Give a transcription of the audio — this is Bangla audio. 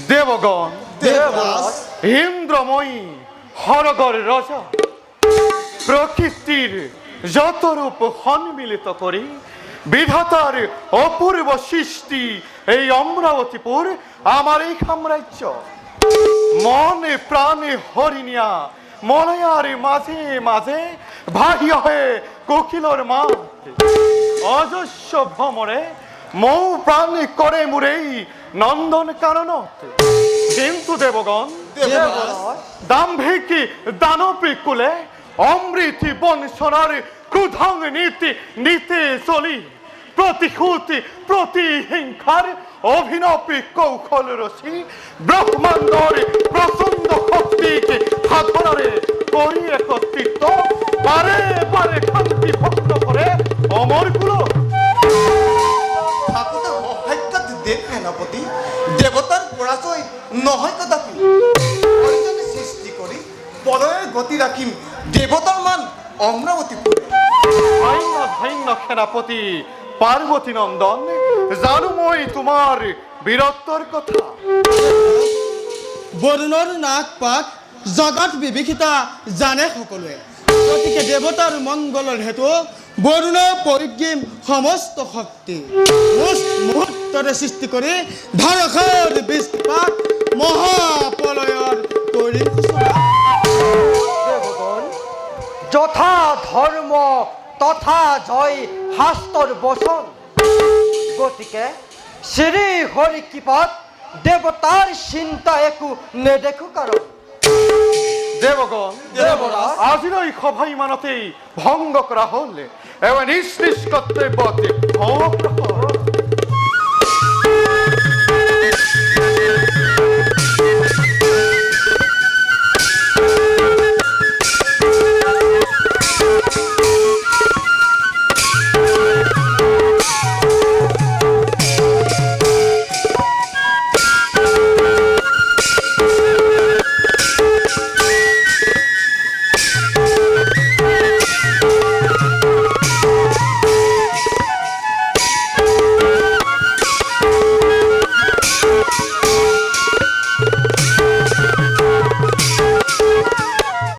দেবগণ দেবরাজ ইন্দ্রময়ী হরগর রাজা প্রকৃতির যত রূপ সম্মিলিত করি বিধাতার অপূর্ব সৃষ্টি এই অমরাবতীপুর আমার এই সাম্রাজ্য মনে প্রাণে হরিণিয়া মলয়ার মাঝে মাঝে ভাগিয়া হয়ে কোকিলর মাঠ অজস্র ভ্রমরে মৌ প্রাণে করে মুরেই নন্দন কানন কিন্তু দেবগণ দাম্ভিক দানবী কুলে অমৃতি বংশনার ক্রুধাং নীতি নিতে চলি প্রতিহুতি প্রতিহিংসার অভিনবী কৌশল রসি ব্রহ্মাণ্ডর প্রচণ্ড শক্তিকে সাধনারে করি একত্রিত বারে বারে শান্তি ভক্ত করে অমর কুল ঠাকুরের অসাক্ষাৎ দেব সেনাপতি দেবতার পরাজয় নহয় কদাপি হরিজনে সৃষ্টি কৰি পদয়ের গতি রাখিম দেবতার মান অমরাবতীপুরে ধন্য ধন্য সেনাপতি পার্বতী নন্দন জানো মই তোমার বীরত্বর কথা বৰুণৰ নাক পাক জগত বিভীষিতা জানে সকলোৱে গতিকে দেৱতাৰ মংগলৰ হেতু বৰুণৰ পৰিজ্ঞিম সমস্ত শক্তি মুহূৰ্তৰে সৃষ্টি কৰি ধাৰকৰ বৃষ্টিপাত মহাপ্ৰলয়ৰ কৰি দেবগণ যথা ধর্ম তথা জয় শাস্ত্ৰৰ বচন গতিকে শ্রী হরি কৃপাত দেবতার চিন্তা একো নেদেখো কারণ দেবগণ দেবরাজ আজির এই সভা ইমানতেই ভঙ্গ করা হলে এবার নিজ নিজ কর্তব্যতে অগ্রসর